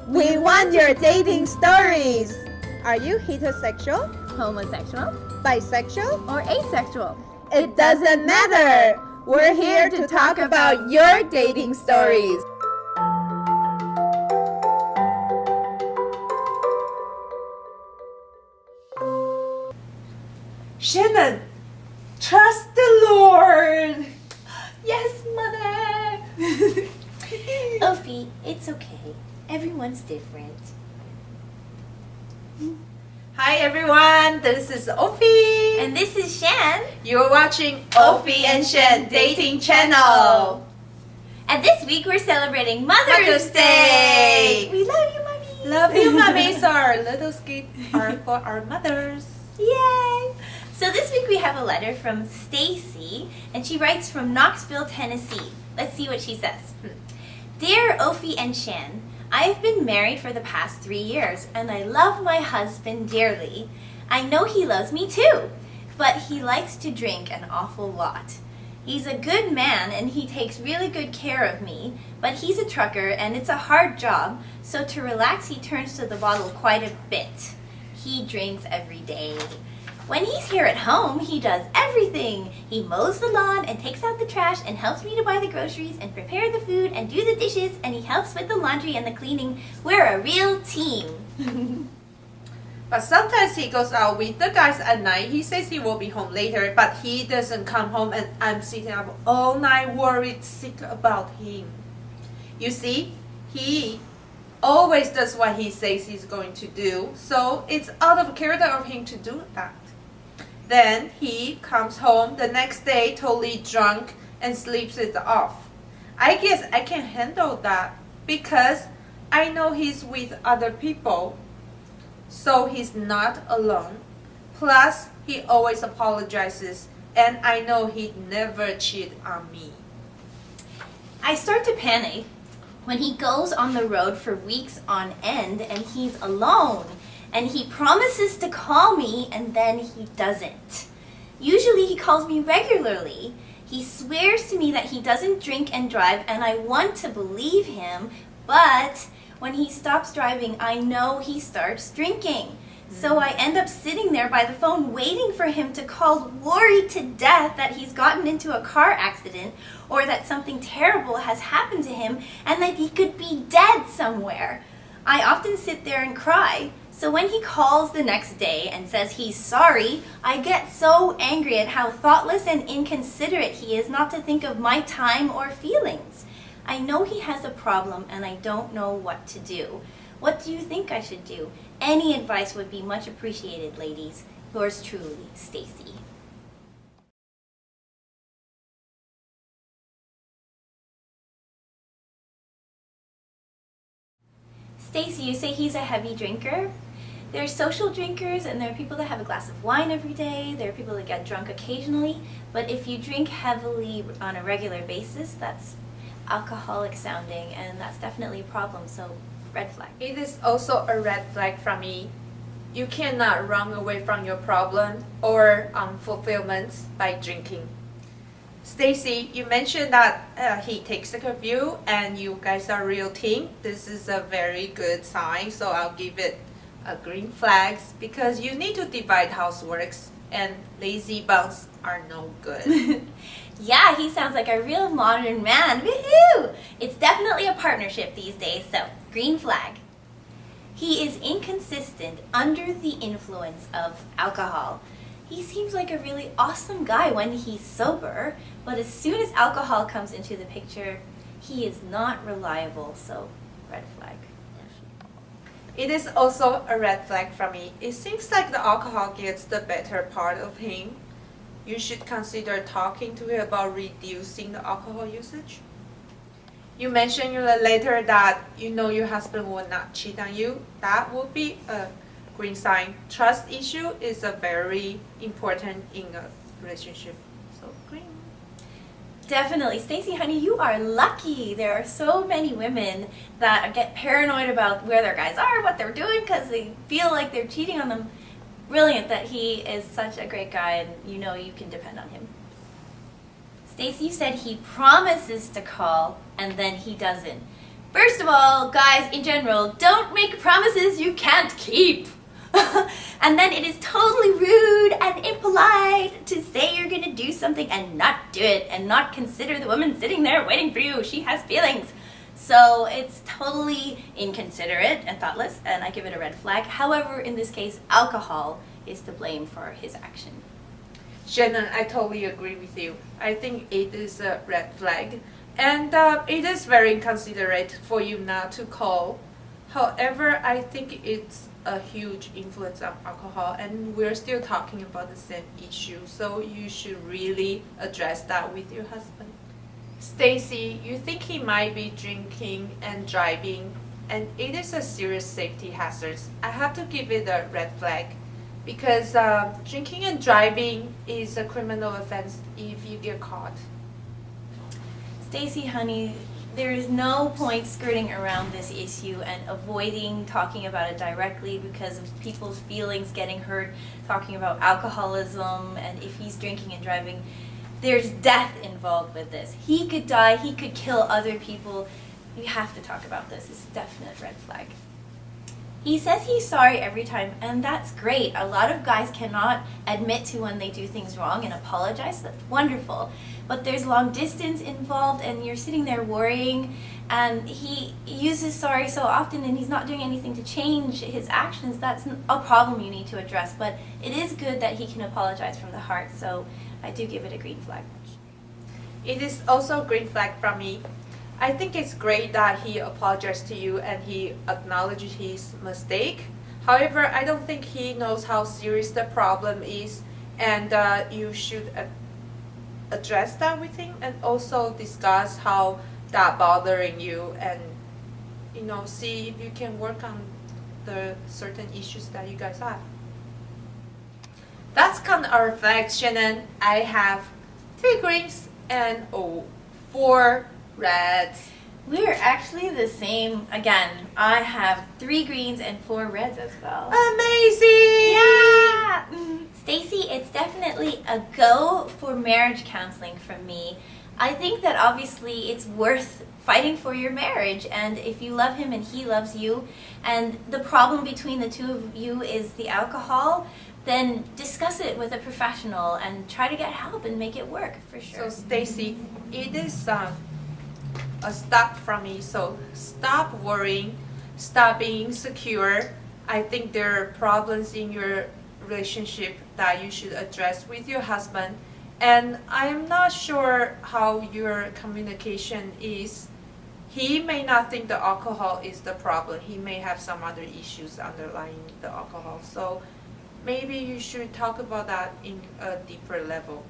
We want your dating stories. Are you heterosexual, Homosexual bisexual? or asexual? It doesn't matter. We're here to talk about your dating stories. Shannon, trust the Lord. Yes, Mother! Ophie, it's okay. Everyone's different. Hi everyone, this is Ophie. And this is Shan. You're watching Ophie and Shan Dating Channel. And this week we're celebrating Mother's Day. We love you, Mommy. Love you, mummies. Our little skits are for our mothers. Yay! So this week we have a letter from Stacy, and she writes from Knoxville, Tennessee. Let's see what she says. Dear Ophie and Shan, I have been married for the past 3 years, and I love my husband dearly. I know he loves me too, but he likes to drink an awful lot. He's a good man, and he takes really good care of me, but he's a trucker, and it's a hard job, so to relax he turns to the bottle quite a bit. He drinks every day. When he's here at home, he does everything. He mows the lawn and takes out the trash and helps me to buy the groceries and prepare the food and do the dishes, and he helps with the laundry and the cleaning. We're a real team. But sometimes he goes out with the guys at night. He says he will be home later, but he doesn't come home, and I'm sitting up all night worried sick about him. You see, he always does what he says he's going to do, so it's out of character of him to do that. Then he comes home the next day totally drunk and sleeps it off. I guess I can handle that because I know he's with other people, so he's not alone. Plus, he always apologizes, and I know he'd never cheat on me. I start to panic when he goes on the road for weeks on end and he's alone. And he promises to call me, and then he doesn't. Usually he calls me regularly. He swears to me that he doesn't drink and drive, and I want to believe him, but when he stops driving, I know he starts drinking. So I end up sitting there by the phone waiting for him to call, worried to death that he's gotten into a car accident or that something terrible has happened to him and that he could be dead somewhere. I often sit there and cry. So when he calls the next day and says he's sorry, I get so angry at how thoughtless and inconsiderate he is not to think of my time or feelings. I know he has a problem and I don't know what to do. What do you think I should do? Any advice would be much appreciated, ladies. Yours truly, Stacy. Stacy, you say he's a heavy drinker? There are social drinkers, and there are people that have a glass of wine every day. There are people that get drunk occasionally. But if you drink heavily on a regular basis, that's alcoholic sounding, and that's definitely a problem, so red flag. It is also a red flag from me. You cannot run away from your problem or unfulfillments by drinking. Stacy, you mentioned that he takes care of you and you guys are a real team. This is a very good sign, so I'll give it a green flag because you need to divide houseworks, and lazy buns are no good. Yeah, he sounds like a real modern man. Woohoo! It's definitely a partnership these days, so green flag. He is inconsistent under the influence of alcohol. He seems like a really awesome guy when he's sober, but as soon as alcohol comes into the picture, he is not reliable, so red flag. It is also a red flag for me. It seems like the alcohol gets the better part of him. You should consider talking to him about reducing the alcohol usage. You mentioned in the letter that you know your husband will not cheat on you. That would be a green sign. Trust issue is a very important in a relationship. So green. Definitely. Stacy, honey, you are lucky. There are so many women that get paranoid about where their guys are, what they're doing, because they feel like they're cheating on them. Brilliant that he is such a great guy and you know you can depend on him. Stacy, you said he promises to call and then he doesn't. First of all, guys in general, don't make promises you can't keep. And then it is totally rude and impolite to say you're gonna do something and not do it and not consider the woman sitting there waiting for you. She has feelings. So it's totally inconsiderate and thoughtless, and I give it a red flag. However, in this case, alcohol is to blame for his action. Shannon, I totally agree with you. I think it is a red flag. And it is very inconsiderate for you not to call. However, I think it's a huge influence of alcohol, and we're still talking about the same issue, so you should really address that with your husband. Stacy, you think he might be drinking and driving, and it is a serious safety hazard. I have to give it a red flag because drinking and driving is a criminal offense if you get caught. Stacy, honey, there is no point skirting around this issue and avoiding talking about it directly because of people's feelings getting hurt, talking about alcoholism, and if he's drinking and driving, there's death involved with this. He could die, he could kill other people. We have to talk about this. It's a definite red flag. He says he's sorry every time, and that's great. A lot of guys cannot admit to when they do things wrong and apologize. That's wonderful. But there's long distance involved, and you're sitting there worrying, and he uses sorry so often, and he's not doing anything to change his actions. That's a problem you need to address, but it is good that he can apologize from the heart, so I do give it a green flag. It is also a green flag from me. I think it's great that he apologized to you and he acknowledged his mistake. However, I don't think he knows how serious the problem is, and you should address that with him and also discuss how that bothering you, and see if you can work on the certain issues that you guys have. That's kind of our facts, Shannon. I have 3 greens and 4 reds. We're actually the same. Again, I have 3 greens and 4 reds as well. Amazing! Yeah! Stacy, it's definitely a go for marriage counseling from me. I think that obviously it's worth fighting for your marriage, and if you love him and he loves you, and the problem between the two of you is the alcohol, then discuss it with a professional and try to get help and make it work for sure. So Stacy, it is a stop from me. So stop worrying, stop being insecure. I think there are problems in your relationship that you should address with your husband. And I'm not sure how your communication is. He may not think the alcohol is the problem. He may have some other issues underlying the alcohol. So maybe you should talk about that in a deeper level.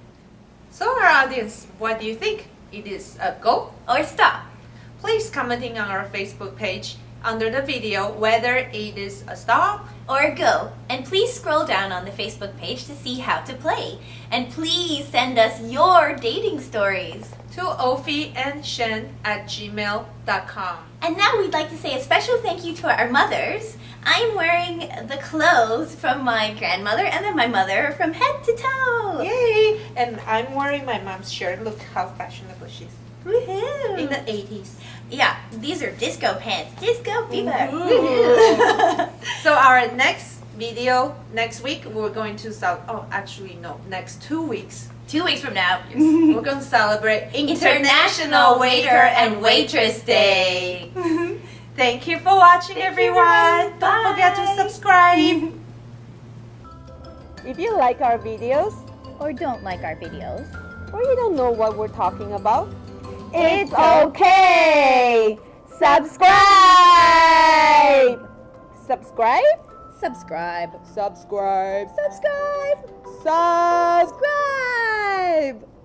So our audience, what do you think? It is a go Or stop. Please commenting on our Facebook page under the video whether it is a stop or a go. And please scroll down on the Facebook page to see how to play. And please send us your dating stories to Ophey and Shan at gmail.com. And now we'd like to say a special thank you to our mothers. I'm wearing the clothes from my grandmother and then my mother from head to toe. Yay! And I'm wearing my mom's shirt. Look how fashionable she's. Woohoo! In the 80s. Yeah, these are disco pants. Disco fever. So our next video next week we're going to next 2 weeks. 2 weeks from now. We're going to celebrate International Waiter and Waitress Day. Thank you for watching, everyone. Don't forget to subscribe. If you like our videos Or don't like our videos, or you don't know what we're talking about, it's okay! Subscribe! subscribe. Subscribe. Subscribe. Subscribe! Subscribe. Subscribe!